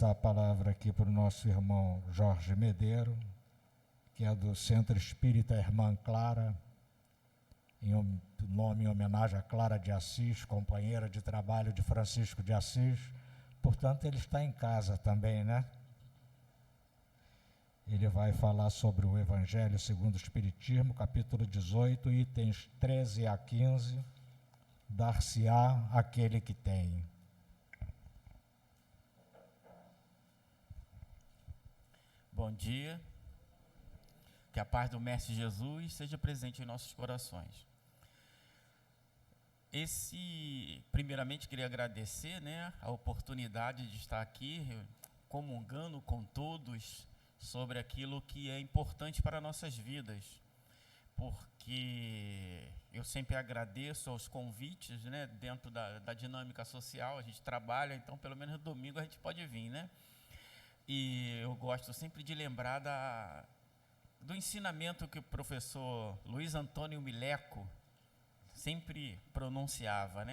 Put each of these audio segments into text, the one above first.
A palavra aqui para o nosso irmão Jorge Medeiro, que é do Centro Espírita Irmã Clara, em nome em homenagem a Clara de Assis, companheira de trabalho de Francisco de Assis. Portanto, ele está em casa também, né? Ele vai falar sobre o Evangelho segundo o Espiritismo, capítulo 18, itens 13 a 15, dar-se-á aquele que tem. Bom dia, que a paz do Mestre Jesus seja presente em nossos corações. Primeiramente, queria agradecer, a oportunidade de estar aqui, comungando com todos sobre aquilo que é importante para nossas vidas, porque eu sempre agradeço aos convites, dentro da dinâmica social. A gente trabalha, então pelo menos no domingo a gente pode vir, E eu gosto sempre de lembrar do ensinamento que o professor Luiz Antônio Mileco sempre pronunciava,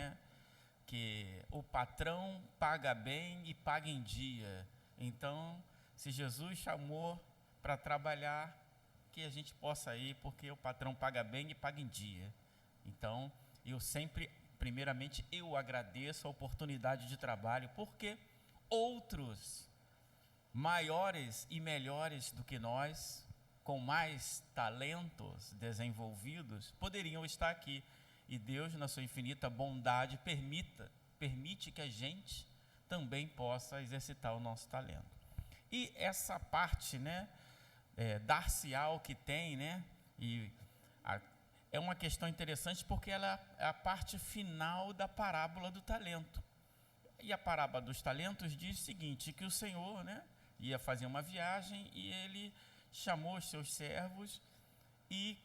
que o patrão paga bem e paga em dia. Então, se Jesus chamou para trabalhar, que a gente possa ir, porque o patrão paga bem e paga em dia. Então, primeiramente, eu agradeço a oportunidade de trabalho, porque outros maiores e melhores do que nós, com mais talentos desenvolvidos, poderiam estar aqui. E Deus, na sua infinita bondade, permite que a gente também possa exercitar o nosso talento. E essa parte, dar-se-á ao que tem, é uma questão interessante, porque ela é a parte final da parábola do talento. E a parábola dos talentos diz o seguinte, que o Senhor, ia fazer uma viagem e ele chamou os seus servos, e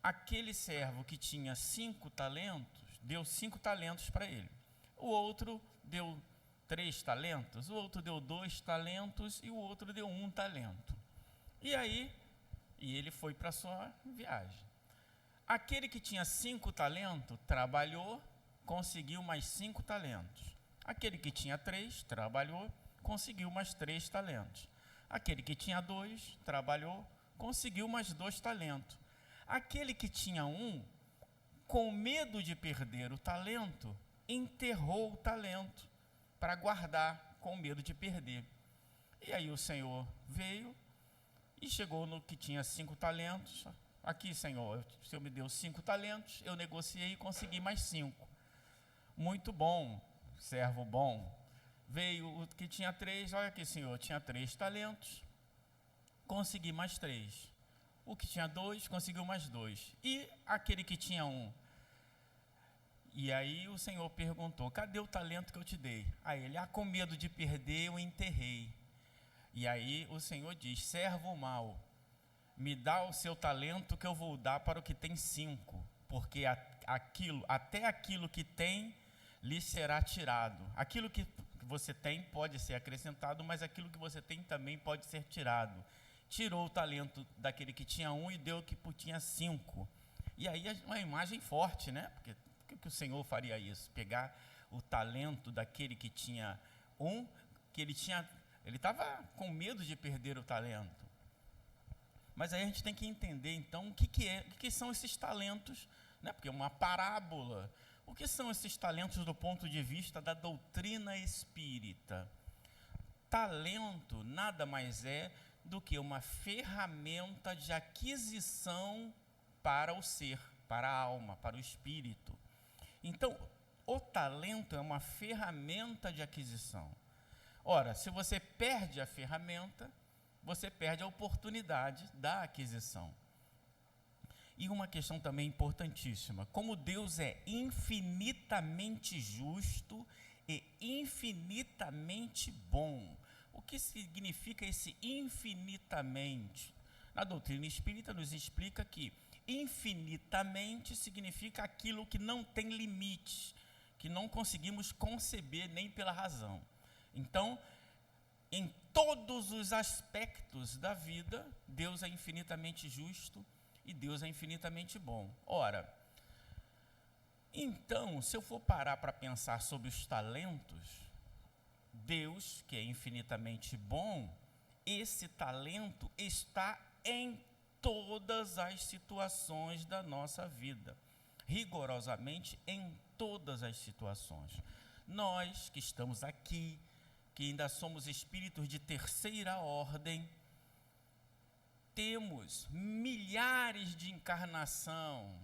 aquele servo que tinha 5 talentos, deu 5 talentos para ele. O outro deu 3 talentos, o outro deu 2 talentos e o outro deu 1 talento. E ele foi para a sua viagem. Aquele que tinha 5 talentos, trabalhou, conseguiu mais 5 talentos. Aquele que tinha 3, trabalhou, conseguiu mais 3 talentos. Aquele que tinha 2, trabalhou, conseguiu mais 2 talentos. Aquele que tinha 1, com medo de perder o talento, enterrou o talento para guardar, com medo de perder. E aí o Senhor veio e chegou no que tinha 5 talentos. Aqui, Senhor, o Senhor me deu 5 talentos, eu negociei e consegui mais 5. Muito bom, servo bom. Veio o que tinha 3, olha aqui, Senhor, tinha 3 talentos, consegui mais 3. O que tinha 2, conseguiu mais 2. E aquele que tinha 1? E aí o Senhor perguntou, cadê o talento que eu te dei? Aí ele, com medo de perder, eu enterrei. E aí o Senhor diz, servo mau, me dá o seu talento que eu vou dar para o que tem 5, porque até aquilo que tem lhe será tirado. Aquilo que você tem pode ser acrescentado, mas aquilo que você tem também pode ser tirado. Tirou o talento daquele que tinha 1 e deu que tinha 5. E aí é uma imagem forte, Porque por que o Senhor faria isso? Pegar o talento daquele que tinha 1, que ele estava com medo de perder o talento. Mas aí a gente tem que entender, então, o que são esses talentos, Porque é uma parábola. O que são esses talentos do ponto de vista da doutrina espírita? Talento nada mais é do que uma ferramenta de aquisição para o ser, para a alma, para o espírito. Então, o talento é uma ferramenta de aquisição. Ora, se você perde a ferramenta, você perde a oportunidade da aquisição. E uma questão também importantíssima, como Deus é infinitamente justo e infinitamente bom. O que significa esse infinitamente? Na doutrina espírita nos explica que infinitamente significa aquilo que não tem limites, que não conseguimos conceber nem pela razão. Então, em todos os aspectos da vida, Deus é infinitamente justo e Deus é infinitamente bom. Ora, então, se eu for parar para pensar sobre os talentos, Deus, que é infinitamente bom, esse talento está em todas as situações da nossa vida, rigorosamente em todas as situações. Nós que estamos aqui, que ainda somos espíritos de terceira ordem, temos milhares de encarnação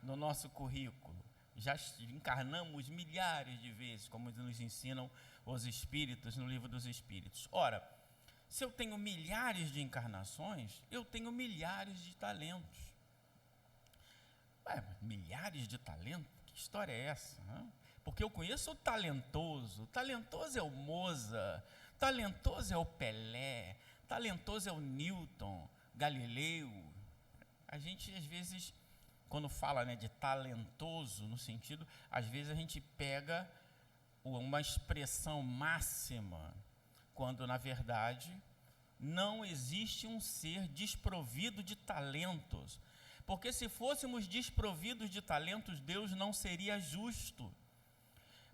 no nosso currículo. Já encarnamos milhares de vezes, como nos ensinam os espíritos no Livro dos Espíritos. Ora, se eu tenho milhares de encarnações, eu tenho milhares de talentos. Milhares de talentos? Que história é essa? Porque eu conheço o talentoso. O talentoso é o Mozart, talentoso é o Pelé, talentoso é o Newton, Galileu. A gente, às vezes, quando fala, né, de talentoso, no sentido, às vezes a gente pega uma expressão máxima, quando, na verdade, não existe um ser desprovido de talentos. Porque se fôssemos desprovidos de talentos, Deus não seria justo.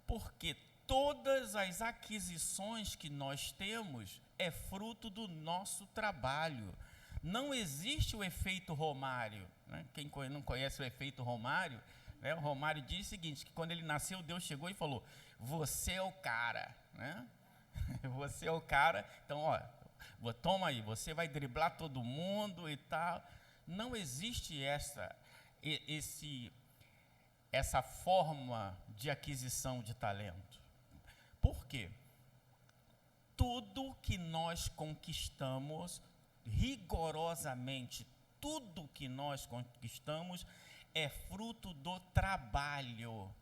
Porque todas as aquisições que nós temos é fruto do nosso trabalho. Não existe o efeito Romário. Né? Quem não conhece o efeito Romário, né? O Romário diz o seguinte, que quando ele nasceu, Deus chegou e falou, você é o cara. Né? Você é o cara, então, toma aí, você vai driblar todo mundo e tal. Não existe essa forma de aquisição de talento. Por quê? Tudo que nós conquistamos, rigorosamente, tudo que nós conquistamos é fruto do trabalho.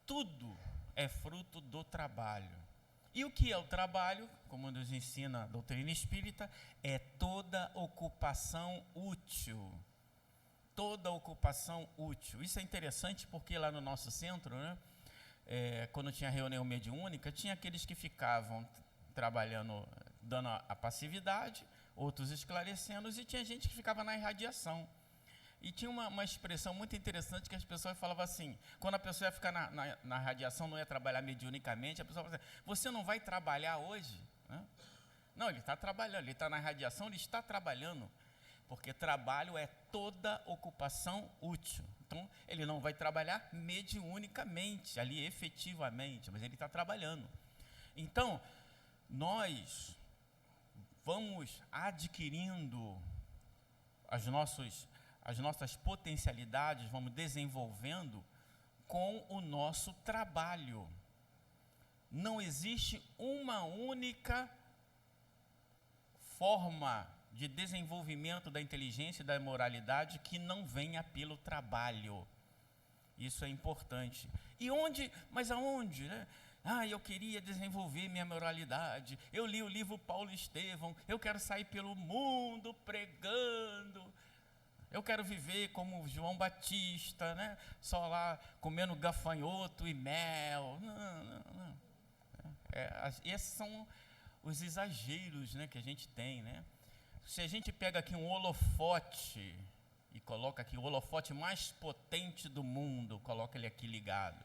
Tudo é fruto do trabalho. E o que é o trabalho? Como nos ensina a doutrina espírita, é toda ocupação útil. Toda ocupação útil. Isso é interessante porque lá no nosso centro, né, quando tinha reunião mediúnica, tinha aqueles que ficavam trabalhando, dando a passividade, outros esclarecendo, e tinha gente que ficava na irradiação. E tinha uma expressão muito interessante que as pessoas falavam assim, quando a pessoa ia ficar na radiação, não ia trabalhar mediunicamente, a pessoa falava assim, você não vai trabalhar hoje? Não, ele está trabalhando, ele está na radiação, ele está trabalhando, porque trabalho é toda ocupação útil. Então, ele não vai trabalhar mediunicamente, ali efetivamente, mas ele está trabalhando. Então, nós vamos adquirindo as nossas potencialidades, vamos desenvolvendo com o nosso trabalho. Não existe uma única forma de desenvolvimento da inteligência e da moralidade que não venha pelo trabalho. Isso é importante. Mas aonde, né? Eu queria desenvolver minha moralidade, eu li o livro Paulo Estevão, eu quero sair pelo mundo pregando, eu quero viver como João Batista, né? Só lá comendo gafanhoto e mel. Não. Esses são os exageros, né, que a gente tem, né? Se a gente pega aqui um holofote e coloca aqui o holofote mais potente do mundo, coloca ele aqui ligado,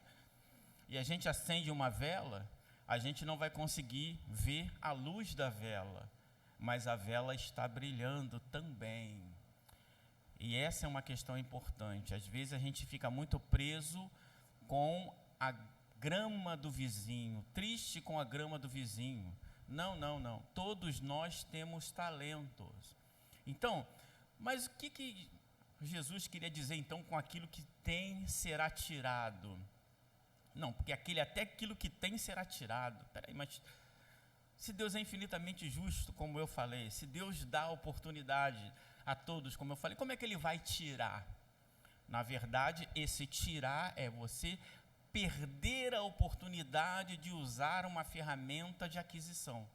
e a gente acende uma vela, a gente não vai conseguir ver a luz da vela, mas a vela está brilhando também. E essa é uma questão importante. Às vezes a gente fica muito preso com a grama do vizinho, triste com a grama do vizinho. Não. Todos nós temos talentos. Então, mas o que Jesus queria dizer então com aquilo que tem será tirado? Não, porque até aquilo que tem será tirado. Peraí, mas se Deus é infinitamente justo, como eu falei, se Deus dá a oportunidade a todos, como eu falei, como é que Ele vai tirar? Na verdade, esse tirar é você perder a oportunidade de usar uma ferramenta de aquisição.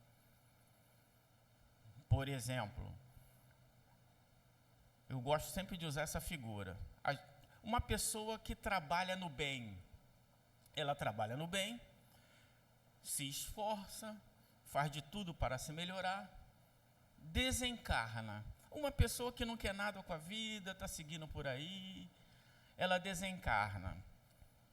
Por exemplo, eu gosto sempre de usar essa figura. Uma pessoa que trabalha no bem, ela trabalha no bem, se esforça, faz de tudo para se melhorar, desencarna. Uma pessoa que não quer nada com a vida, está seguindo por aí, ela desencarna.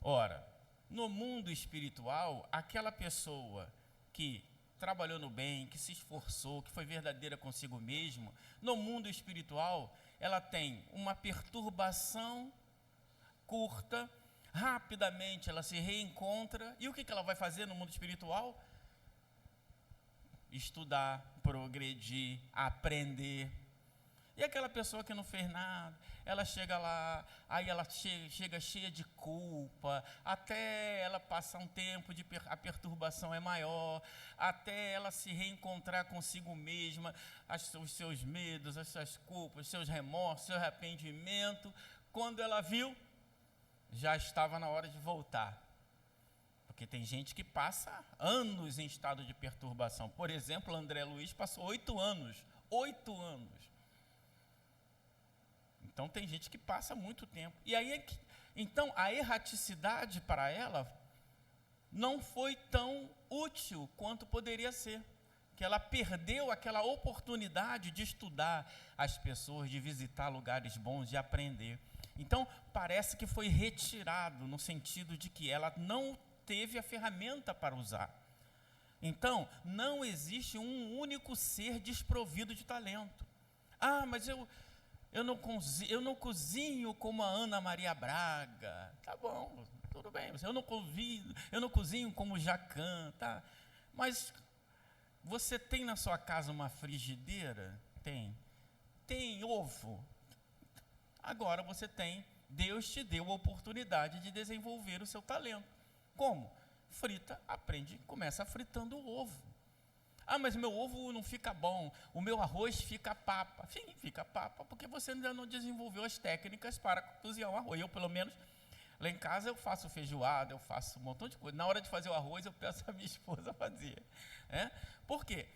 Ora, No mundo espiritual, aquela pessoa que trabalhou no bem, que se esforçou, que foi verdadeira consigo mesmo, no mundo espiritual, ela tem uma perturbação curta, rapidamente ela se reencontra, e o que ela vai fazer no mundo espiritual? Estudar, progredir, aprender. E aquela pessoa que não fez nada, ela chega lá, aí ela chega cheia de culpa, até ela passar um tempo, a perturbação é maior, até ela se reencontrar consigo mesma, os seus medos, as suas culpas, os seus remorsos, seu arrependimento. Quando ela viu, já estava na hora de voltar. Porque tem gente que passa anos em estado de perturbação. Por exemplo, André Luiz passou 8 anos. 8 anos. Então, tem gente que passa muito tempo. E aí, então, a erraticidade para ela não foi tão útil quanto poderia ser. Que ela perdeu aquela oportunidade de estudar as pessoas, de visitar lugares bons, de aprender. Então, parece que foi retirado no sentido de que ela não teve a ferramenta para usar. Então, não existe um único ser desprovido de talento. Ah, mas eu não cozinho como a Ana Maria Braga. Tá bom, tudo bem. Eu não cozinho como o Jacan, tá? Mas você tem na sua casa uma frigideira? Tem. Tem ovo? Agora você tem. Deus te deu a oportunidade de desenvolver o seu talento. Como? Frita, aprende, começa fritando o ovo. Ah, mas meu ovo não fica bom, o meu arroz fica papa. Sim, fica papa, porque você ainda não desenvolveu as técnicas para cozinhar o arroz. Eu, pelo menos, lá em casa eu faço feijoada, eu faço um montão de coisa. Na hora de fazer o arroz, eu peço a minha esposa fazer. Por quê?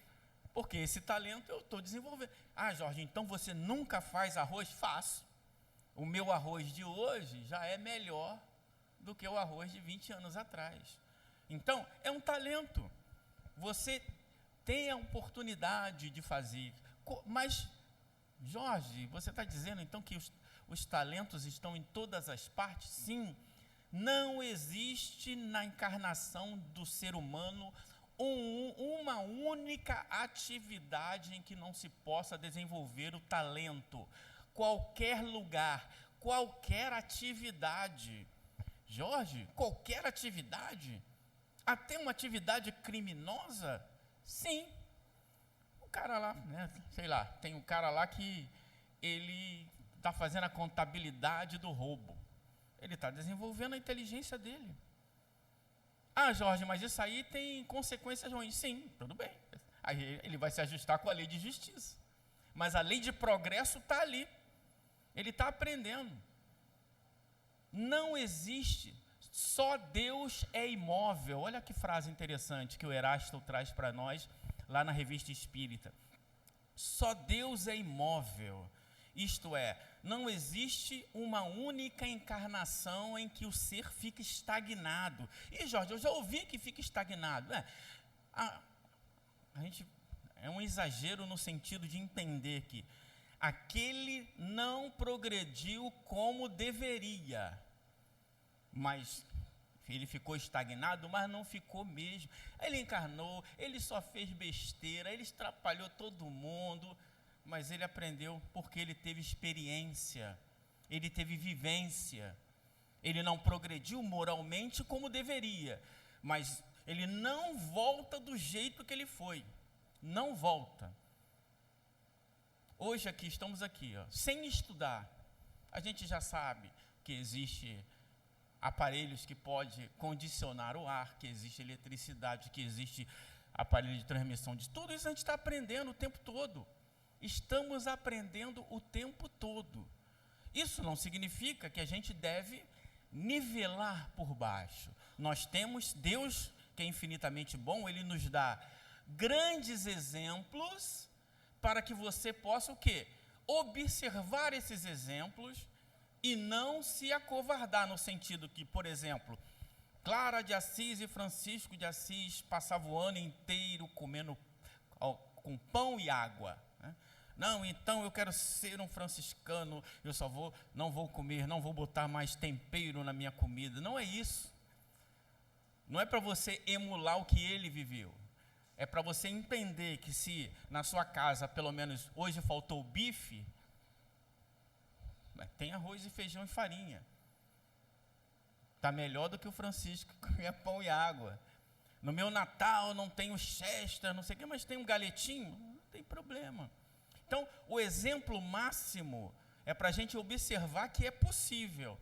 Porque esse talento eu estou desenvolvendo. Ah, Jorge, então você nunca faz arroz? Faço. O meu arroz de hoje já é melhor do que o arroz de 20 anos atrás. Então, é um talento. Você tem a oportunidade de fazer. Mas, Jorge, você está dizendo então que os talentos estão em todas as partes? Sim. Não existe na encarnação do ser humano uma única atividade em que não se possa desenvolver o talento. Qualquer lugar, qualquer atividade. Jorge, qualquer atividade? Até uma atividade criminosa? Sim. O cara lá, sei lá, tem um cara lá que ele está fazendo a contabilidade do roubo. Ele está desenvolvendo a inteligência dele. Ah, Jorge, mas isso aí tem consequências ruins. Sim, tudo bem. Aí ele vai se ajustar com a lei de justiça. Mas a lei de progresso está ali. Ele está aprendendo. Não existe, só Deus é imóvel. Olha que frase interessante que o Erasto traz para nós lá na Revista Espírita. Só Deus é imóvel. Isto é, não existe uma única encarnação em que o ser fica estagnado. E, Jorge, eu já ouvi que fica estagnado. A gente é um exagero no sentido de entender que aquele não progrediu como deveria, mas ele ficou estagnado, mas não ficou mesmo. Ele encarnou, ele só fez besteira, ele atrapalhou todo mundo, mas ele aprendeu porque ele teve experiência, ele teve vivência. Ele não progrediu moralmente como deveria, mas ele não volta do jeito que ele foi. Não volta. Hoje aqui, estamos aqui, sem estudar. A gente já sabe que existe aparelhos que podem condicionar o ar, que existe eletricidade, que existe aparelho de transmissão de tudo isso a gente está aprendendo o tempo todo. Estamos aprendendo o tempo todo. Isso não significa que a gente deve nivelar por baixo. Nós temos Deus, que é infinitamente bom, Ele nos dá grandes exemplos para que você possa o quê? Observar esses exemplos e não se acovardar, no sentido que, por exemplo, Clara de Assis e Francisco de Assis passavam o ano inteiro comendo com pão e água. Não, então eu quero ser um franciscano, não vou comer, não vou botar mais tempero na minha comida. Não é isso. Não é para você emular o que ele viveu. É para você entender que se na sua casa, pelo menos hoje faltou bife, tem arroz e feijão e farinha. Está melhor do que o Francisco que comia pão e água. No meu Natal não tenho chester, não sei o que, mas tem um galetinho, não tem problema. Então, o exemplo máximo é para a gente observar que é possível.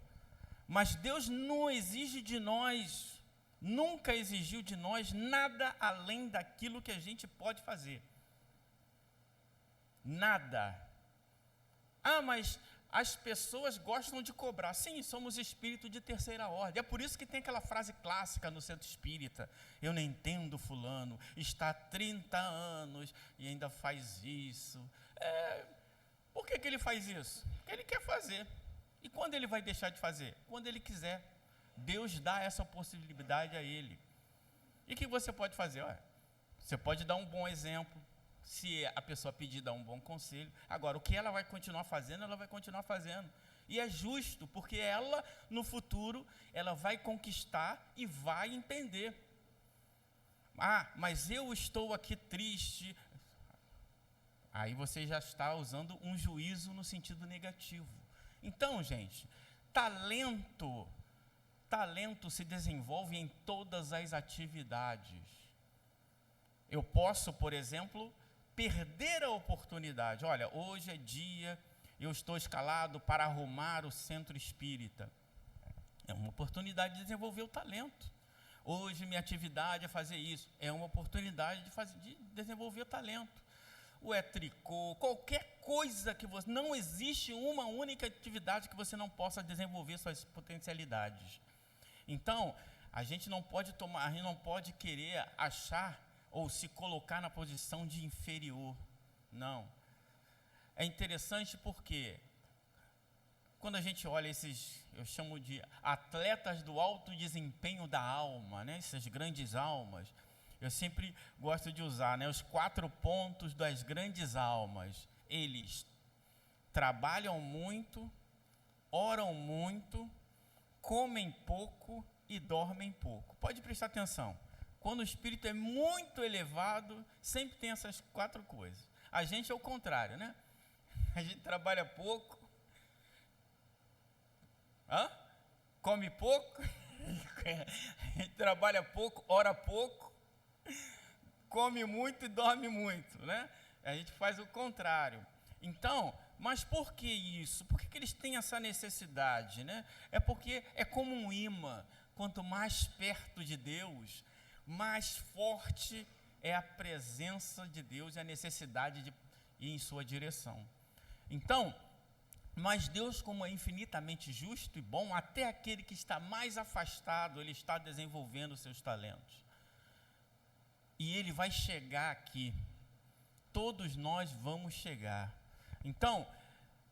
Mas Deus não exige de nós, nunca exigiu de nós nada além daquilo que a gente pode fazer. Nada. Ah, mas as pessoas gostam de cobrar. Sim, somos espírito de terceira ordem. É por isso que tem aquela frase clássica no centro espírita: eu não entendo fulano, está há 30 anos e ainda faz isso. Por que ele faz isso? Porque ele quer fazer. E quando ele vai deixar de fazer? Quando ele quiser. Deus dá essa possibilidade a ele. E o que você pode fazer? Você pode dar um bom exemplo, se a pessoa pedir, dar um bom conselho. Agora, o que ela vai continuar fazendo, ela vai continuar fazendo. E é justo, porque ela, no futuro, ela vai conquistar e vai entender. Ah, mas eu estou aqui triste. Aí você já está usando um juízo no sentido negativo. Então, gente, talento se desenvolve em todas as atividades. Eu posso, por exemplo, perder a oportunidade. Olha, hoje é dia, eu estou escalado para arrumar o centro espírita. É uma oportunidade de desenvolver o talento. Hoje minha atividade é fazer isso. É uma oportunidade de desenvolver o talento. Ou é tricô, qualquer coisa que você... Não existe uma única atividade que você não possa desenvolver suas potencialidades. Então, a gente não pode querer achar ou se colocar na posição de inferior. Não. É interessante porque quando a gente olha esses, eu chamo de atletas do alto desempenho da alma, né? Essas grandes almas, eu sempre gosto de usar, né, os 4 pontos das grandes almas. Eles trabalham muito, oram muito, comem pouco e dormem pouco. Pode prestar atenção. Quando o espírito é muito elevado, sempre tem essas 4 coisas. A gente é o contrário, né? A gente trabalha pouco, come pouco, a gente trabalha pouco, ora pouco, come muito e dorme muito, né? A gente faz o contrário. Então, mas por que isso? Por que eles têm essa necessidade, né? É porque é como um imã. Quanto mais perto de Deus, mais forte é a presença de Deus e a necessidade de ir em sua direção. Então, mas Deus, como é infinitamente justo e bom, até aquele que está mais afastado, Ele está desenvolvendo os seus talentos. E Ele vai chegar aqui. Todos nós vamos chegar. Então,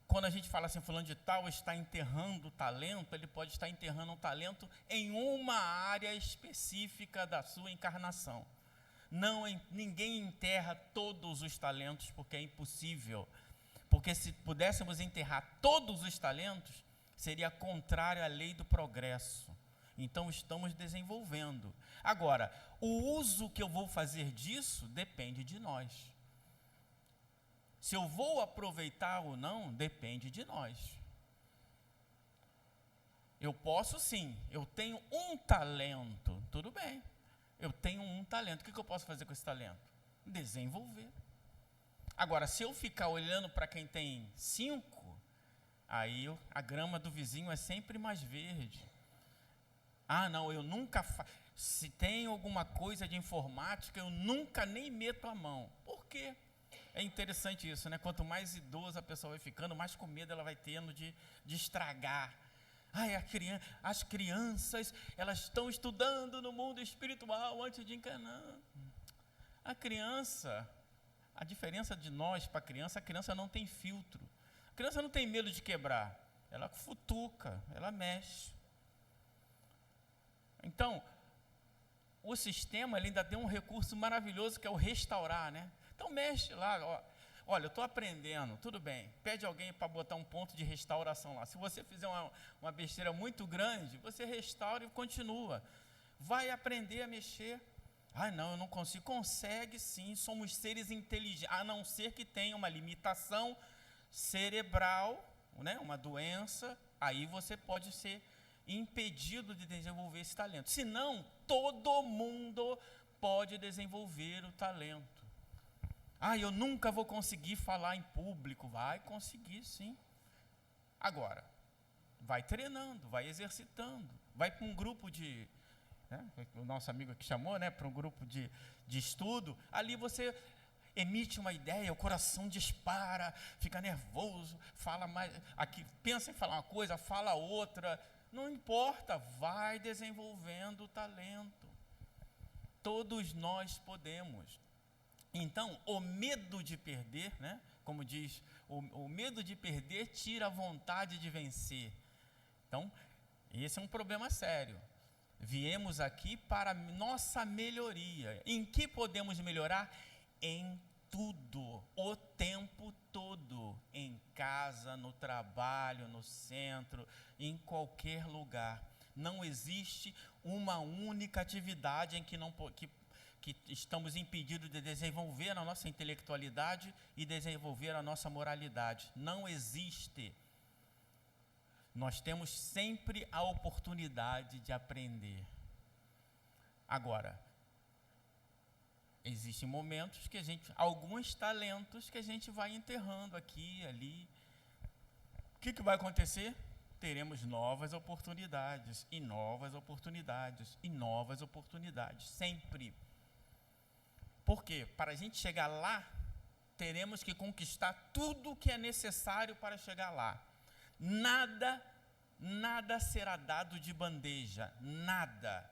quando a gente fala assim, fulano de tal está enterrando o talento, ele pode estar enterrando um talento em uma área específica da sua encarnação. Ninguém enterra todos os talentos, porque é impossível. Porque se pudéssemos enterrar todos os talentos, seria contrário à lei do progresso. Então, estamos desenvolvendo. Agora, o uso que eu vou fazer disso depende de nós. Se eu vou aproveitar ou não, depende de nós. Eu posso sim, eu tenho um talento, tudo bem. Eu tenho um talento, o que eu posso fazer com esse talento? Desenvolver. Agora, se eu ficar olhando para quem tem 5, aí a grama do vizinho é sempre mais verde. Ah, não, eu nunca faço. Se tem alguma coisa de informática, eu nunca nem meto a mão. Por quê? É interessante isso, né? Quanto mais idosa a pessoa vai ficando, mais com medo ela vai tendo de estragar. As crianças, elas estão estudando no mundo espiritual antes de encarnar. A criança, a diferença de nós para a criança não tem filtro. A criança não tem medo de quebrar. Ela futuca, ela mexe. Então, o sistema ele ainda tem um recurso maravilhoso que é o restaurar, né? Então mexe lá, olha, eu estou aprendendo, tudo bem, pede alguém para botar um ponto de restauração lá. Se você fizer uma besteira muito grande, você restaura e continua. vai aprender a mexer. Ah, não, eu não consigo. Consegue sim, somos seres inteligentes, a não ser que tenha uma limitação cerebral, né, uma doença, aí você pode ser impedido de desenvolver esse talento. Senão, todo mundo pode desenvolver o talento. Ah, eu nunca vou conseguir falar em público. Vai conseguir sim. Agora, vai treinando, vai exercitando, vai para um grupo de, né, o nosso amigo aqui chamou, né, para um grupo de estudo, ali você emite uma ideia, o coração dispara, fica nervoso, fala mais, aqui pensa em falar uma coisa, fala outra, não importa, vai desenvolvendo o talento. Todos nós podemos. Então, o medo de perder, né, como diz, o medo de perder tira a vontade de vencer. Então, esse é um problema sério. Viemos aqui para nossa melhoria. Em que podemos melhorar? Em tudo, o tempo todo. Em casa, no trabalho, no centro, em qualquer lugar. Não existe uma única atividade em que estamos impedidos de desenvolver a nossa intelectualidade e desenvolver a nossa moralidade. Não existe. Nós temos sempre a oportunidade de aprender. Agora, existem momentos que alguns talentos que a gente vai enterrando aqui, ali. O que vai acontecer? Teremos novas oportunidades, e novas oportunidades, e novas oportunidades, sempre. Por quê? Para a gente chegar lá, teremos que conquistar tudo o que é necessário para chegar lá. Nada será dado de bandeja, nada.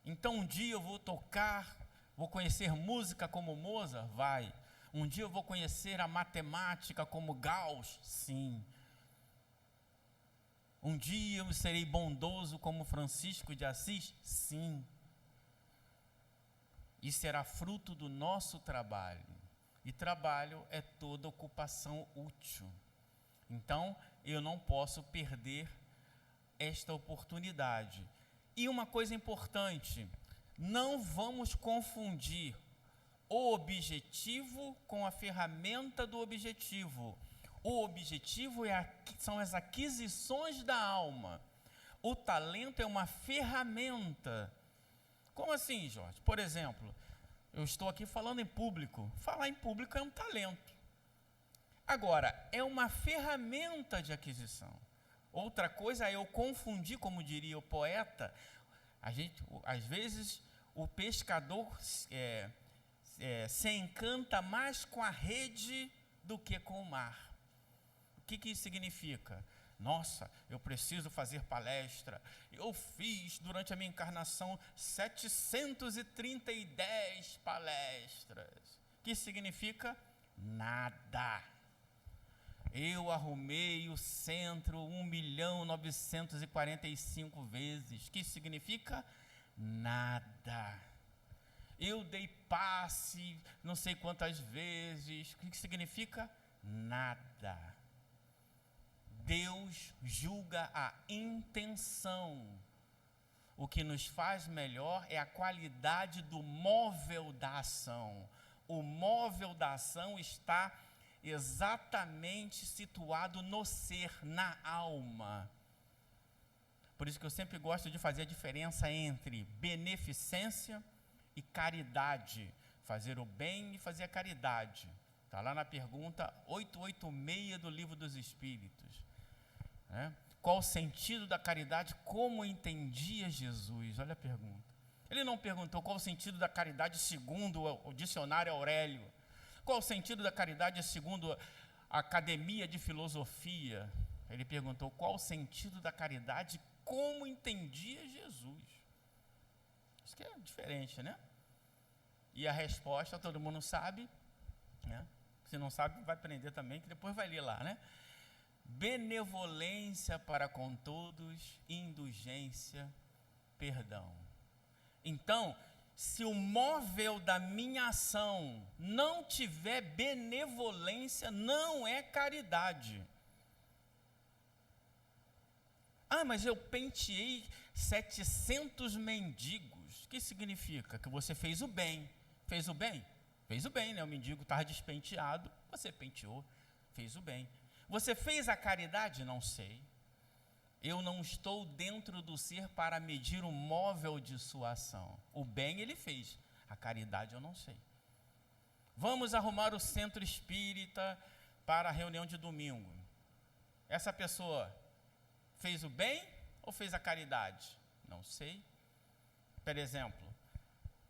Então um dia eu vou tocar, vou conhecer música como Mozart? Vai. Um dia eu vou conhecer a matemática como Gauss? Sim. Um dia eu serei bondoso como Francisco de Assis? Sim. E será fruto do nosso trabalho. E trabalho é toda ocupação útil. Então, eu não posso perder esta oportunidade. E uma coisa importante, não vamos confundir o objetivo com a ferramenta do objetivo. O objetivo são as aquisições da alma. O talento é uma ferramenta. Como assim, Jorge? Por exemplo, eu estou aqui falando em público. Falar em público é um talento. Agora, é uma ferramenta de aquisição. Outra coisa é eu confundir, como diria o poeta, às vezes o pescador se encanta mais com a rede do que com o mar. O que isso significa? Nossa, eu preciso fazer palestra. Eu fiz durante a minha encarnação 730 palestras. O que significa? Nada. Eu arrumei o centro 1.945 vezes. O que significa? Nada. Eu dei passe não sei quantas vezes. O que significa? Nada. Deus julga a intenção. O que nos faz melhor é a qualidade do móvel da ação. O móvel da ação está exatamente situado no ser, na alma. Por isso que eu sempre gosto de fazer a diferença entre beneficência e caridade. Fazer o bem e fazer a caridade. Está lá na pergunta 886 do Livro dos Espíritos. Qual o sentido da caridade? Como entendia Jesus? Olha a pergunta. Ele não perguntou qual o sentido da caridade segundo o dicionário Aurélio. Qual o sentido da caridade segundo a Academia de Filosofia? Ele perguntou qual o sentido da caridade como entendia Jesus. Isso que é diferente, né? E a resposta todo mundo sabe, né? Se não sabe, vai aprender também, que depois vai ler lá, né? Benevolência para com todos, indulgência, perdão. Então, se o móvel da minha ação não tiver benevolência, não é caridade. Ah, mas eu penteei 700 mendigos. O que significa? Que você fez o bem. Fez o bem? Fez o bem, né? O mendigo estava despenteado, você penteou, fez o bem. Você fez a caridade? Não sei. Eu não estou dentro do ser para medir o móvel de sua ação. O bem ele fez, a caridade eu não sei. Vamos arrumar o centro espírita para a reunião de domingo. Essa pessoa fez o bem ou fez a caridade? Não sei. Por exemplo,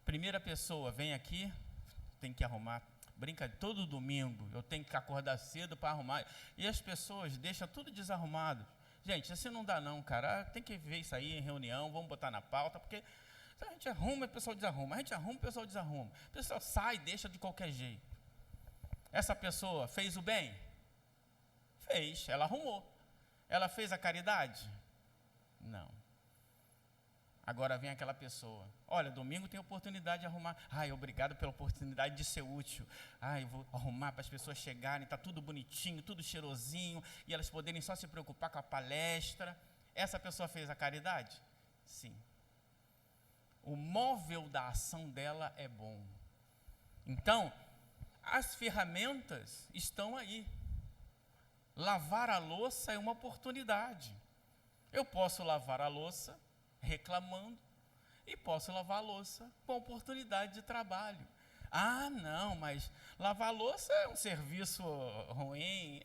primeira pessoa vem aqui, tem que arrumar, brinca todo domingo, eu tenho que acordar cedo para arrumar, e as pessoas deixam tudo desarrumado. Gente, assim não dá não, cara, tem que ver isso aí em reunião, vamos botar na pauta, porque a gente arruma e o pessoal desarruma, a gente arruma e o pessoal desarruma, o pessoal sai e deixa de qualquer jeito. Essa pessoa fez o bem? Fez, ela arrumou. Ela fez a caridade? Não. Agora vem aquela pessoa, olha, domingo tem oportunidade de arrumar, ai, obrigado pela oportunidade de ser útil, ai, eu vou arrumar para as pessoas chegarem, está tudo bonitinho, tudo cheirosinho, e elas poderem só se preocupar com a palestra. Essa pessoa fez a caridade? Sim. O móvel da ação dela é bom. Então, as ferramentas estão aí. Lavar a louça é uma oportunidade. Eu posso lavar a louça reclamando e posso lavar a louça com oportunidade de trabalho. Ah, não, mas lavar a louça é um serviço ruim.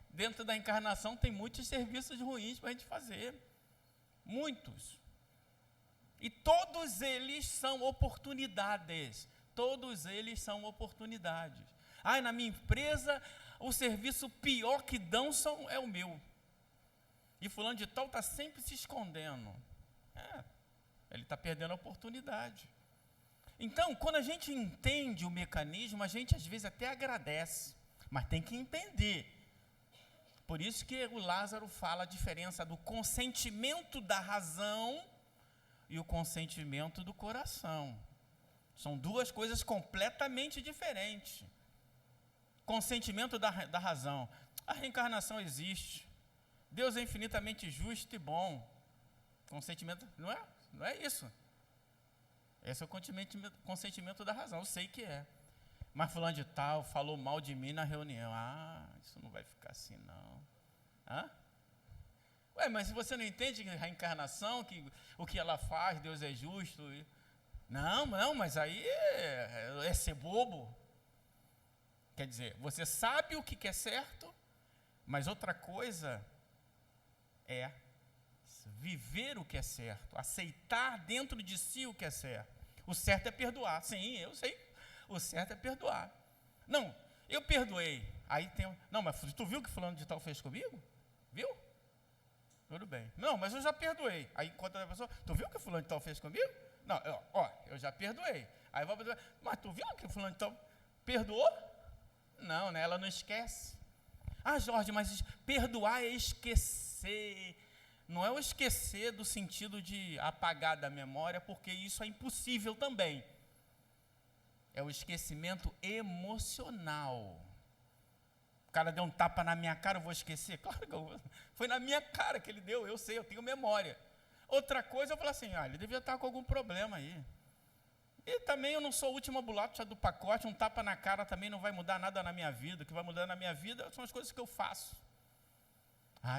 Dentro da encarnação tem muitos serviços ruins para a gente fazer. Muitos. E todos eles são oportunidades. Todos eles são oportunidades. Ah, na minha empresa, o serviço pior que dão é o meu. E fulano de tal está sempre se escondendo. Ele está perdendo a oportunidade. Então, quando a gente entende o mecanismo, a gente às vezes até agradece, mas tem que entender. Por isso que o Lázaro fala a diferença do consentimento da razão e o consentimento do coração. São duas coisas completamente diferentes. Consentimento da razão. A reencarnação existe. Deus é infinitamente justo e bom. Consentimento, não é isso. Esse é o consentimento da razão, eu sei que é. Mas fulano de tal falou mal de mim na reunião. Isso não vai ficar assim não. Mas se você não entende a reencarnação, que o que ela faz, Deus é justo. Não, mas aí é ser bobo. Quer dizer, você sabe o que é certo, mas outra coisa é viver o que é certo, aceitar dentro de si o que é certo. O certo é perdoar. Sim, eu sei. O certo é perdoar. Não, eu perdoei. Aí tem. Não, mas tu viu o que fulano de tal fez comigo? Viu? Tudo bem. Não, mas eu já perdoei. Aí encontra a pessoa, tu viu o que fulano de tal fez comigo? Não, eu já perdoei. Aí vai dizer, mas tu viu o que fulano de tal perdoou? Não, né? Ela não esquece. Jorge, mas perdoar é esquecer. Não é o esquecer do sentido de apagar da memória, porque isso é impossível também. É o esquecimento emocional. O cara deu um tapa na minha cara, eu vou esquecer? Claro que foi na minha cara que ele deu, eu sei, eu tenho memória. Outra coisa, eu falo assim, ele devia estar com algum problema aí. E também eu não sou a última bolacha do pacote, um tapa na cara também não vai mudar nada na minha vida. O que vai mudar na minha vida são as coisas que eu faço.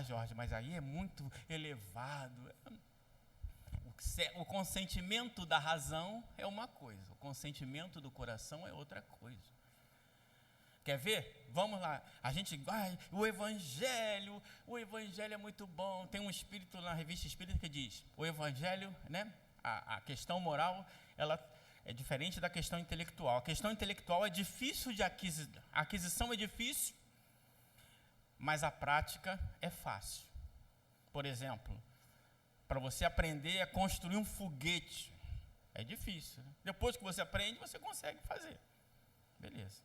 Jorge, mas aí é muito elevado. O consentimento da razão é uma coisa, o consentimento do coração é outra coisa. Quer ver? Vamos lá. A gente, o Evangelho é muito bom. Tem um espírito na revista Espírita que diz, o Evangelho, né? A questão moral, ela é diferente da questão intelectual. A questão intelectual é difícil de aquisição. A aquisição é difícil, mas a prática é fácil. Por exemplo, para você aprender a construir um foguete, é difícil. Né? Depois que você aprende, você consegue fazer. Beleza.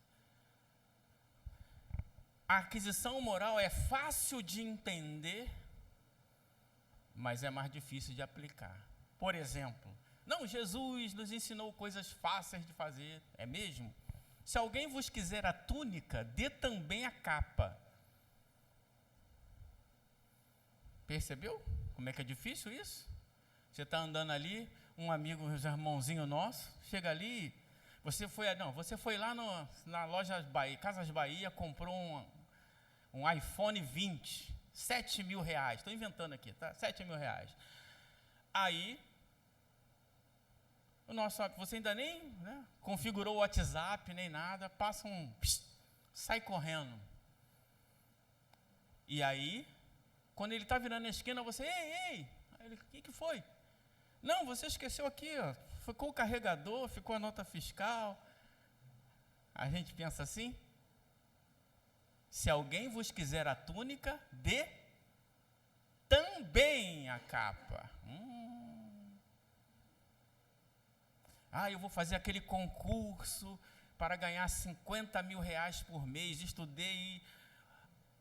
A aquisição moral é fácil de entender, mas é mais difícil de aplicar. Por exemplo, Jesus nos ensinou coisas fáceis de fazer, é mesmo? Se alguém vos quiser a túnica, dê também a capa. Percebeu? Como é que é difícil isso? Você está andando ali, um amigo, um irmãozinho nosso, chega ali, você foi lá na loja Bahia, Casas Bahia, comprou um iPhone 20, 7 mil reais, estou inventando aqui, tá? 7 mil reais. Aí, você ainda nem, né, configurou o WhatsApp, nem nada, passa sai correndo. E aí, quando ele está virando a esquina, você, ei, aí ele, o que foi? Não, você esqueceu aqui, ó, ficou o carregador, ficou a nota fiscal. A gente pensa assim, se alguém vos quiser a túnica, dê também a capa. Eu vou fazer aquele concurso para ganhar 50 mil reais por mês, estudei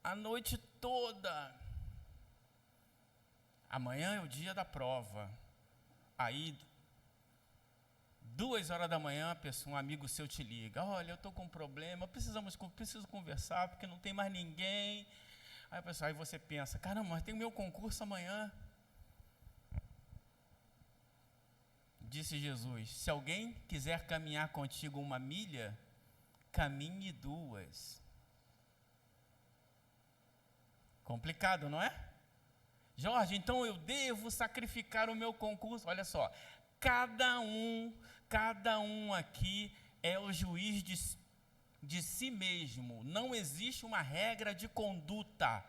a noite toda. Amanhã é o dia da prova. Aí, 2h da manhã, um amigo seu te liga, olha, eu estou com um problema, preciso conversar, porque não tem mais ninguém. Aí você pensa, caramba, mas tem o meu concurso amanhã. Disse Jesus, se alguém quiser caminhar contigo 1 milha, caminhe 2. Complicado, não é? Jorge, então eu devo sacrificar o meu concurso? Olha só, cada um aqui é o juiz de si mesmo. Não existe uma regra de conduta.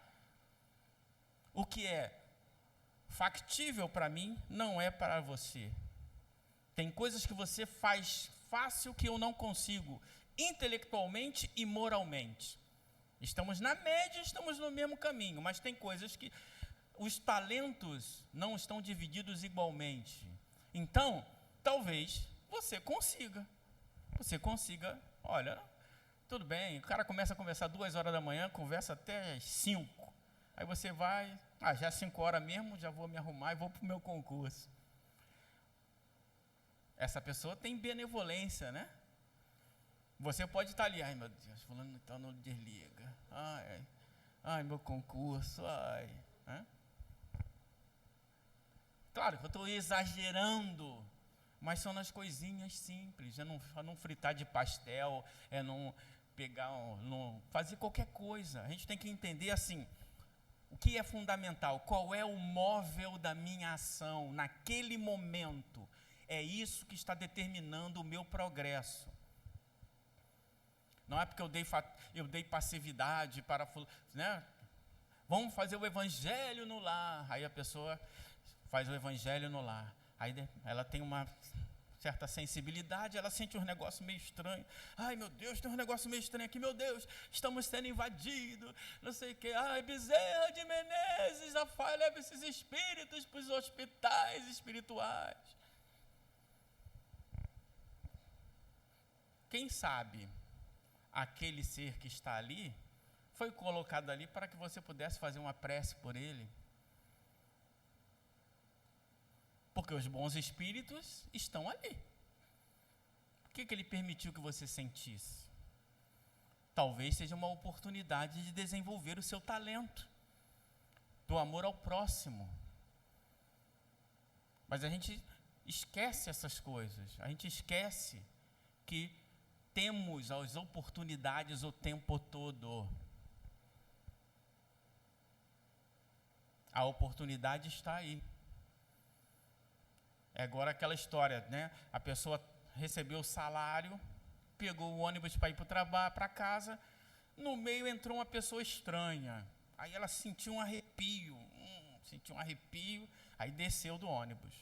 O que é factível para mim, não é para você. Tem coisas que você faz fácil que eu não consigo, intelectualmente e moralmente. Estamos na média, estamos no mesmo caminho, mas tem coisas que os talentos não estão divididos igualmente. Então, talvez você consiga. Olha, tudo bem, o cara começa a conversar 2h da manhã, conversa até às 5. Aí você vai, já 5h mesmo, já vou me arrumar e vou para o meu concurso. Essa pessoa tem benevolência, né? Você pode estar ali, ai meu Deus, fulano então não desliga. Ai, meu concurso, né? Claro que eu estou exagerando, mas são nas coisinhas simples, é não fritar de pastel, é não pegar, não fazer qualquer coisa. A gente tem que entender assim, o que é fundamental, qual é o móvel da minha ação naquele momento. É isso que está determinando o meu progresso. Não é porque eu dei passividade para, né? Vamos fazer o evangelho no lar. Aí a pessoa faz o evangelho no lar. Aí ela tem uma certa sensibilidade, ela sente um negócio meio estranho. Ai, meu Deus, tem um negócio meio estranho aqui, meu Deus, estamos sendo invadidos, não sei o quê. Ai, Bezerra de Menezes, leva esses espíritos para os hospitais espirituais. Quem sabe aquele ser que está ali foi colocado ali para que você pudesse fazer uma prece por ele. Porque os bons espíritos estão ali. Por que ele permitiu que você sentisse? Talvez seja uma oportunidade de desenvolver o seu talento, do amor ao próximo. Mas a gente esquece essas coisas. A gente esquece que temos as oportunidades o tempo todo. A oportunidade está aí. É agora aquela história, né? A pessoa recebeu o salário, pegou o ônibus para ir para casa, no meio entrou uma pessoa estranha. Aí ela sentiu um arrepio, aí desceu do ônibus.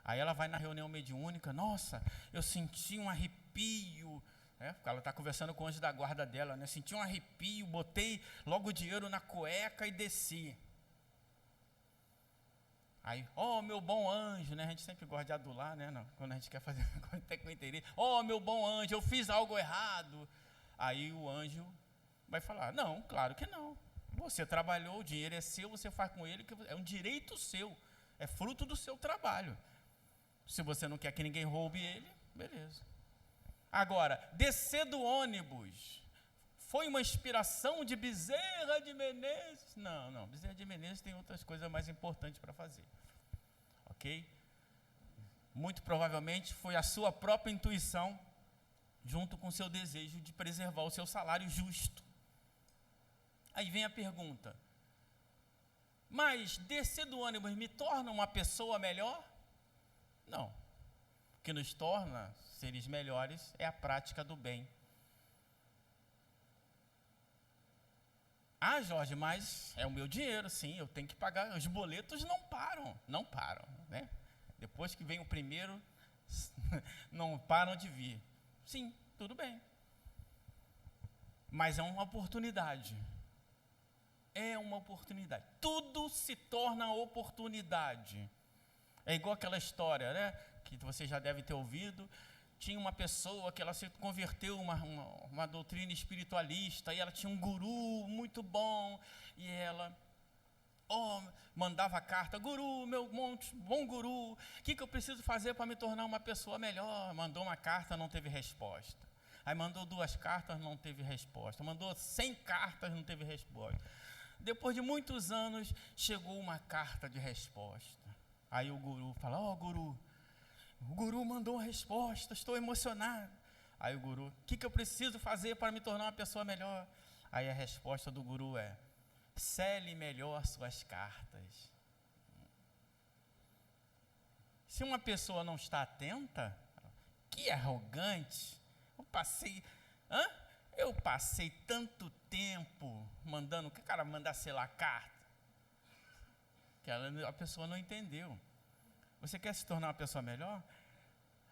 Aí ela vai na reunião mediúnica, nossa, eu senti um arrepio, né? Ela está conversando com o anjo da guarda dela, né? Senti um arrepio, botei logo o dinheiro na cueca e desci. Aí, meu bom anjo, né? A gente sempre gosta de adular, né? Não, quando a gente quer fazer, quando tem que entender, meu bom anjo, eu fiz algo errado. Aí o anjo vai falar, não, claro que não. Você trabalhou, o dinheiro é seu, você faz com ele, é um direito seu, é fruto do seu trabalho. Se você não quer que ninguém roube ele, beleza. Agora, descer do ônibus, Foi uma inspiração de Bezerra de Menezes? Não, Bezerra de Menezes tem outras coisas mais importantes para fazer. Ok? Muito provavelmente foi a sua própria intuição, junto com o seu desejo de preservar o seu salário justo. Aí vem a pergunta: mas descer do ônibus me torna uma pessoa melhor? Não. O que nos torna seres melhores é a prática do bem. Ah, Jorge, mas é o meu dinheiro, sim, eu tenho que pagar. Os boletos não param, né? Depois que vem o primeiro, não param de vir. Sim, tudo bem. Mas é uma oportunidade. É uma oportunidade. Tudo se torna oportunidade. É igual aquela história, né? Que você já deve ter ouvido. Tinha uma pessoa que ela se converteu uma doutrina espiritualista, e ela tinha um guru muito bom, e ela mandava carta: guru, meu bom guru, o que eu preciso fazer para me tornar uma pessoa melhor? Mandou uma carta, não teve resposta. Aí mandou 2 cartas, não teve resposta. Mandou 100 cartas, não teve resposta. Depois de muitos anos, chegou uma carta de resposta. Aí o guru fala: guru, o guru mandou uma resposta, estou emocionado. Aí o guru: o que eu preciso fazer para me tornar uma pessoa melhor? Aí a resposta do guru é: cele melhor suas cartas. Se uma pessoa não está atenta, que arrogante, eu passei tanto tempo mandando, que cara mandar selar carta, que a pessoa não entendeu. Você quer se tornar uma pessoa melhor?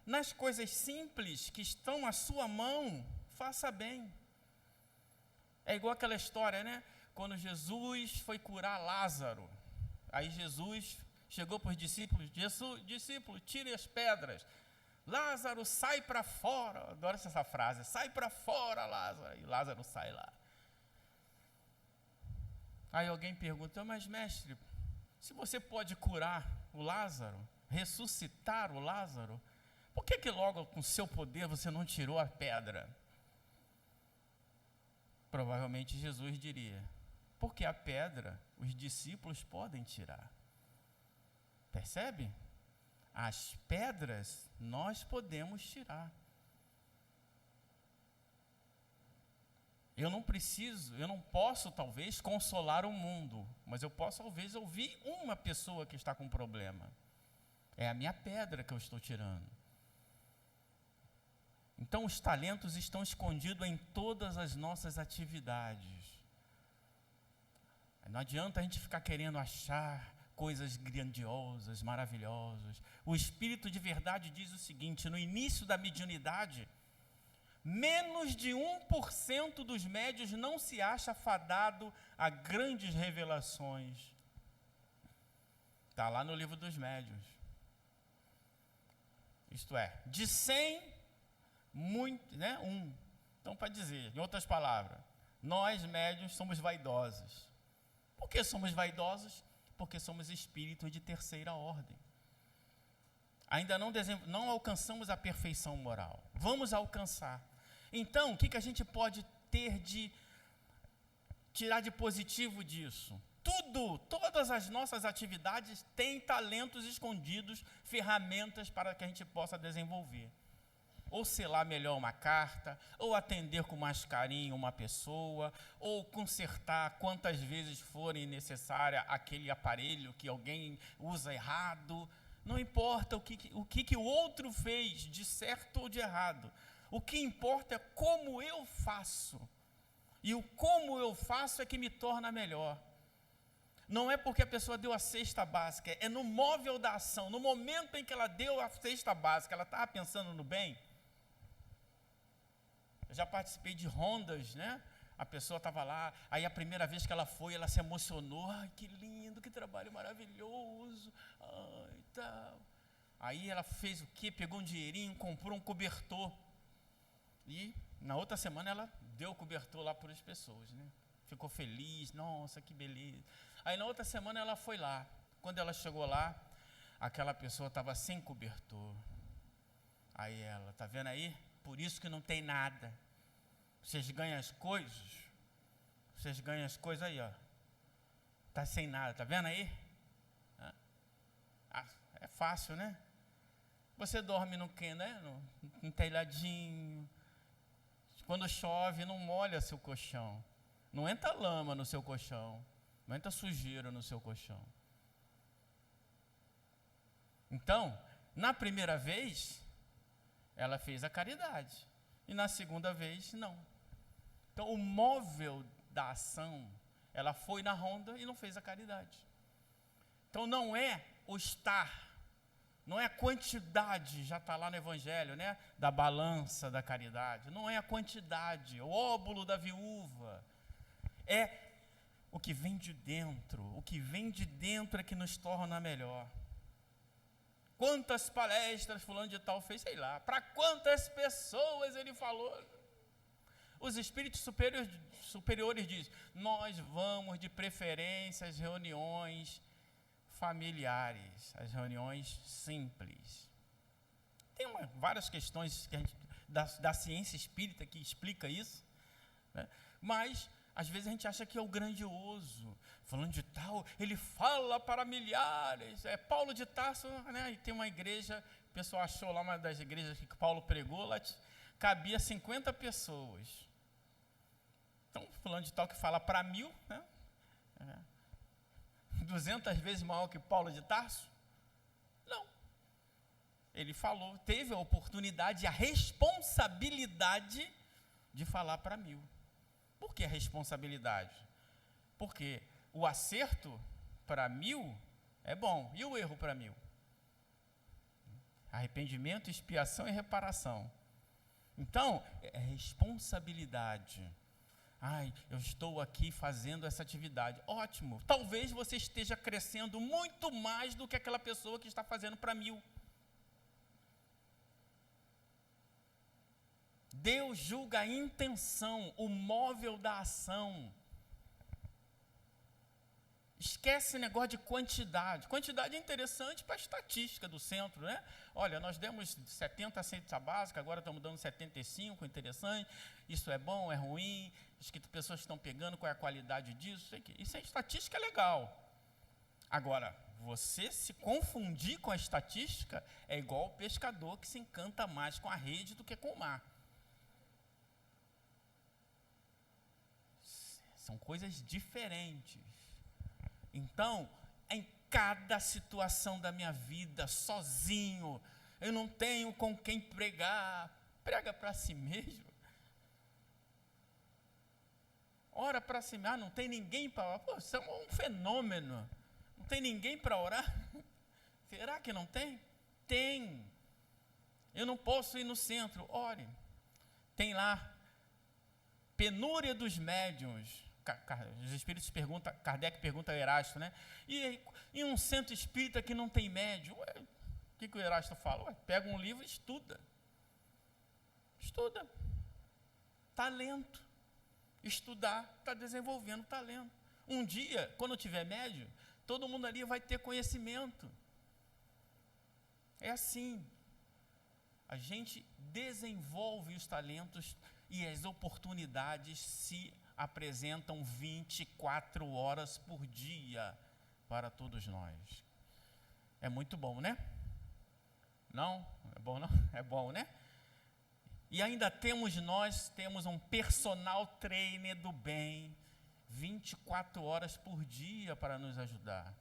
Nas coisas simples que estão à sua mão, faça bem. É igual aquela história, né? Quando Jesus foi curar Lázaro, aí Jesus chegou para os discípulos: discípulos, tirem as pedras. Lázaro, sai para fora. Adoro essa frase: sai para fora, Lázaro. E Lázaro sai lá. Aí alguém pergunta: mas mestre, se você pode curar o Lázaro, ressuscitar o Lázaro, por que logo com seu poder você não tirou a pedra? Provavelmente Jesus diria: porque a pedra os discípulos podem tirar. Percebe? As pedras nós podemos tirar. Eu não posso talvez consolar o mundo, mas eu posso talvez ouvir uma pessoa que está com problema. É a minha pedra que eu estou tirando. Então os talentos estão escondidos em todas as nossas atividades. Não adianta a gente ficar querendo achar coisas grandiosas, maravilhosas. O Espírito de verdade diz o seguinte: no início da mediunidade, menos de 1% dos médiuns não se acha fadado a grandes revelações. Está lá no livro dos médiuns. Isto é, de 100, um. Então, para dizer, em outras palavras, nós médiuns somos vaidosos. Por que somos vaidosos? Porque somos espíritos de terceira ordem. Ainda não alcançamos a perfeição moral. Vamos alcançar. Então, o que a gente pode tirar de positivo disso? Todas as nossas atividades têm talentos escondidos, ferramentas para que a gente possa desenvolver. Ou selar melhor uma carta, ou atender com mais carinho uma pessoa, ou consertar quantas vezes forem necessária aquele aparelho que alguém usa errado. Não importa o que o outro fez, de certo ou de errado. O que importa é como eu faço. E o como eu faço é que me torna melhor. Não é porque a pessoa deu a cesta básica, é no móvel da ação. No momento em que ela deu a cesta básica, ela estava pensando no bem. Eu já participei de rondas, né? A pessoa estava lá, aí a primeira vez que ela foi, ela se emocionou. Ai, que lindo, que trabalho maravilhoso. Ai, tal. Aí ela fez o quê? Pegou um dinheirinho, comprou um cobertor. E na outra semana ela deu o cobertor lá para as pessoas, né? Ficou feliz, nossa, que beleza. Aí na outra semana ela foi lá. Quando ela chegou lá, aquela pessoa estava sem cobertor. Aí ela, tá vendo aí? Por isso que não tem nada. Vocês ganham as coisas. Vocês ganham as coisas aí, ó. Tá sem nada, tá vendo aí? É fácil, né? Você dorme no quê, né? No telhadinho. Quando chove, não molha seu colchão. Não entra lama no seu colchão. Não entra sujeira no seu colchão. Então, na primeira vez, ela fez a caridade. E na segunda vez, não. Então, o móvel da ação, ela foi na ronda e não fez a caridade. Então, não é o estar, não é a quantidade, já está lá no Evangelho, né? Da balança da caridade. Não é a quantidade, o óbolo da viúva. É o que vem de dentro. O que vem de dentro é que nos torna melhor. Quantas palestras fulano de tal fez, sei lá. Para quantas pessoas ele falou. Os espíritos superiores dizem, nós vamos de preferência às reuniões familiares, às reuniões simples. Tem várias questões que da ciência espírita que explica isso, né? Mas às vezes a gente acha que é o grandioso, falando de tal, ele fala para milhares. Paulo de Tarso, né? E tem uma igreja, o pessoal achou lá uma das igrejas que Paulo pregou, lá cabia 50 pessoas. Então, falando de tal que fala para 1000, né? 200 vezes maior que Paulo de Tarso? Não. Ele falou, teve a oportunidade, a responsabilidade de falar para 1000. Por que a responsabilidade? Porque o acerto para 1000 é bom, e o erro para 1000? Arrependimento, expiação e reparação. Então, é responsabilidade. Ai, eu estou aqui fazendo essa atividade. Ótimo. Talvez você esteja crescendo muito mais do que aquela pessoa que está fazendo para 1000. Deus julga a intenção, o móvel da ação. Esquece esse negócio de quantidade. Quantidade é interessante para a estatística do centro, né? Olha, nós demos 70 cesta básica, agora estamos dando 75, interessante. Isso é bom, é ruim? As pessoas estão pegando, qual é a qualidade disso? Isso é estatística, é legal. Agora, você se confundir com a estatística é igual o pescador que se encanta mais com a rede do que com o mar. São coisas diferentes. Então, em cada situação da minha vida, sozinho, eu não tenho com quem pregar. Prega para si mesmo. Ora para si mesmo. Não tem ninguém para orar. Pô, isso é um fenômeno. Não tem ninguém para orar? Será que não tem? Tem. Eu não posso ir no centro. Ore. Tem lá, penúria dos médiuns. Os espíritos perguntam, Kardec pergunta ao Erasto, né? E um centro espírita que não tem médium? O que o Erasto fala? Pega um livro e estuda. Estuda. Talento. Estudar está desenvolvendo talento. Um dia, quando tiver médium, todo mundo ali vai ter conhecimento. É assim. A gente desenvolve os talentos e as oportunidades se apresentam 24 horas por dia para todos nós. É muito bom, né? Não? É bom, não? É bom, né? E ainda temos um personal trainer do bem, 24 horas por dia para nos ajudar,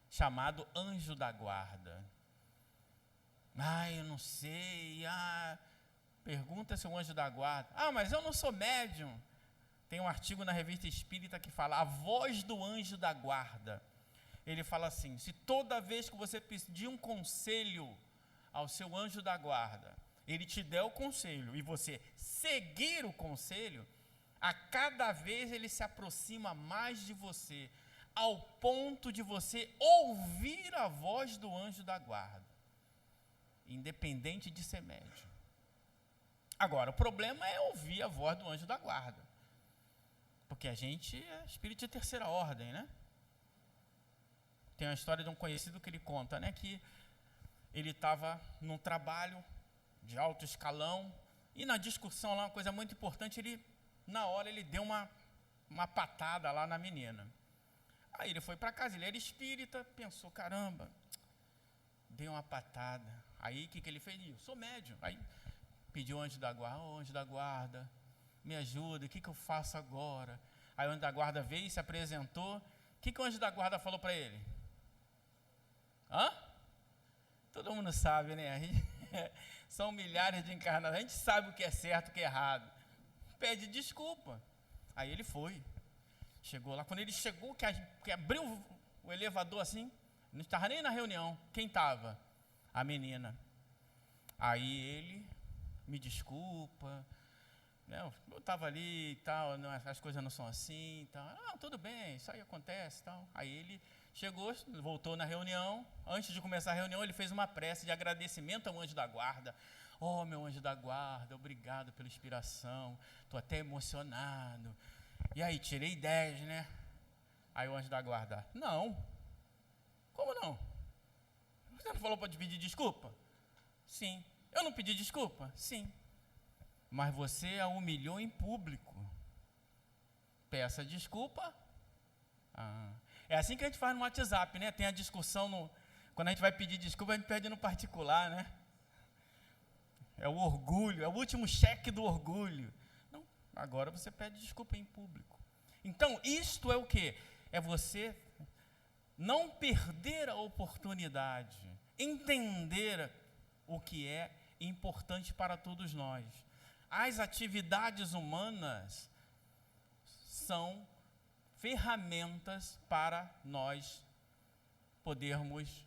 chamado anjo da guarda. Eu não sei, pergunta se o anjo da guarda. Mas eu não sou médium. Tem um artigo na Revista Espírita que fala, a voz do anjo da guarda. Ele fala assim, se toda vez que você pedir um conselho ao seu anjo da guarda, ele te der o conselho e você seguir o conselho, a cada vez ele se aproxima mais de você, ao ponto de você ouvir a voz do anjo da guarda, independente de ser médium. Agora, o problema é ouvir a voz do anjo da guarda. Porque a gente é espírito de terceira ordem, né? Tem uma história de um conhecido que ele conta, né? Que ele estava num trabalho de alto escalão e na discussão lá, uma coisa muito importante, ele na hora ele deu uma patada lá na menina. Aí ele foi para casa, ele era espírita, pensou, caramba, deu uma patada. Aí o que ele fez? Eu sou médium. Aí pediu o anjo da guarda, anjo da guarda, me ajuda, o que eu faço agora? Aí o anjo da guarda veio e se apresentou. O que o anjo da guarda falou para ele? Hã? Todo mundo sabe, né? São milhares de encarnações, a gente sabe o que é certo e o que é errado. Pede desculpa. Aí ele foi. Chegou lá, quando ele chegou, que abriu o elevador assim, não estava nem na reunião. Quem estava? A menina. Aí ele, me desculpa, não, eu estava ali e tal, não, as coisas não são assim e tal. Não, tudo bem, isso aí acontece e tal. Aí ele chegou, voltou na reunião. Antes de começar a reunião, ele fez uma prece de agradecimento ao anjo da guarda. Oh, meu anjo da guarda, obrigado pela inspiração, estou até emocionado. E aí, tirei 10, né? Aí o anjo da guarda, não. Como não? Você não falou para te pedir desculpa? Sim. Eu não pedi desculpa? Sim. Mas você a humilhou em público. Peça desculpa. É assim que a gente faz no WhatsApp, né? Tem a discussão, quando a gente vai pedir desculpa, a gente pede no particular, né? É o orgulho, é o último cheque do orgulho. Não, agora você pede desculpa em público. Então, isto é o quê? É você não perder a oportunidade, entender o que é importante para todos nós. As atividades humanas são ferramentas para nós podermos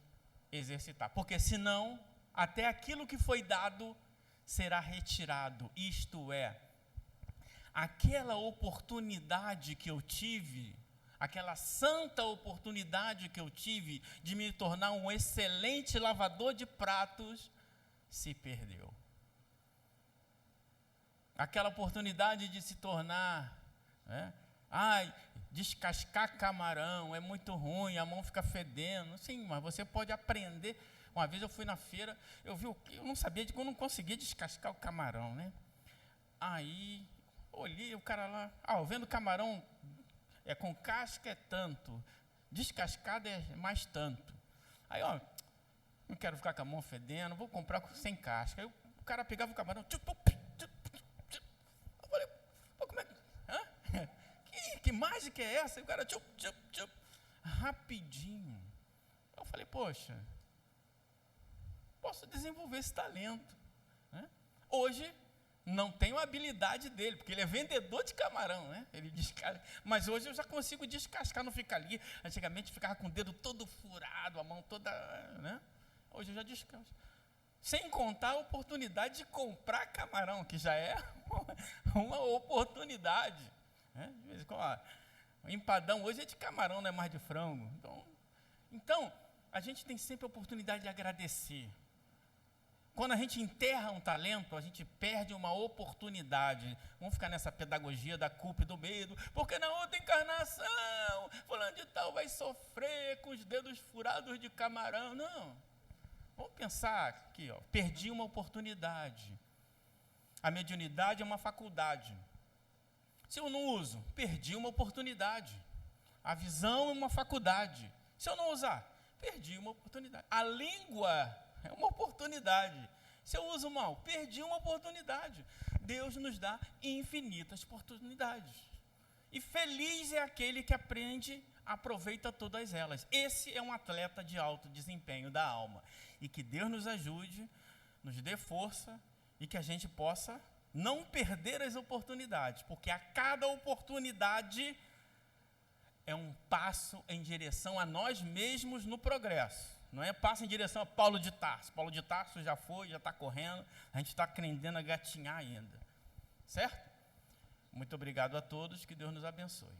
exercitar, porque senão até aquilo que foi dado será retirado, isto é, aquela oportunidade que eu tive, aquela santa oportunidade que eu tive de me tornar um excelente lavador de pratos, se perdeu. Aquela oportunidade de se tornar, descascar camarão é muito ruim, a mão fica fedendo. Sim, mas você pode aprender. Uma vez eu fui na feira, eu não sabia, eu não conseguia descascar o camarão, né? Aí, olhei o cara lá, vendo camarão com casca é tanto, descascado é mais tanto. Aí, não quero ficar com a mão fedendo, vou comprar sem casca. Aí o cara pegava o camarão, eu falei, como é que mágica é essa? E o cara, rapidinho. Eu falei, poxa, posso desenvolver esse talento, né? Hoje, não tenho a habilidade dele, porque ele é vendedor de camarão, né? Ele descasca, mas hoje eu já consigo descascar, não fica ali. Antigamente ficava com o dedo todo furado, a mão toda, né? Hoje eu já descasco. Sem contar a oportunidade de comprar camarão, que já é uma oportunidade, né? De vez em quando, o empadão hoje é de camarão, não é mais de frango. Então, a gente tem sempre a oportunidade de agradecer. Quando a gente enterra um talento, a gente perde uma oportunidade. Vamos ficar nessa pedagogia da culpa e do medo, porque na outra encarnação, fulano de tal vai sofrer com os dedos furados de camarão. Não. Vamos pensar aqui, perdi uma oportunidade. A mediunidade é uma faculdade. Se eu não uso, perdi uma oportunidade. A visão é uma faculdade. Se eu não usar, perdi uma oportunidade. A língua é uma oportunidade. Se eu uso mal, perdi uma oportunidade. Deus nos dá infinitas oportunidades. E feliz é aquele que aprende, aproveita todas elas. Esse é um atleta de alto desempenho da alma. E que Deus nos ajude, nos dê força e que a gente possa não perder as oportunidades, porque a cada oportunidade é um passo em direção a nós mesmos no progresso. Não é passo em direção a Paulo de Tarso. Paulo de Tarso já foi, já está correndo, a gente está aprendendo a gatinhar ainda. Certo? Muito obrigado a todos, que Deus nos abençoe.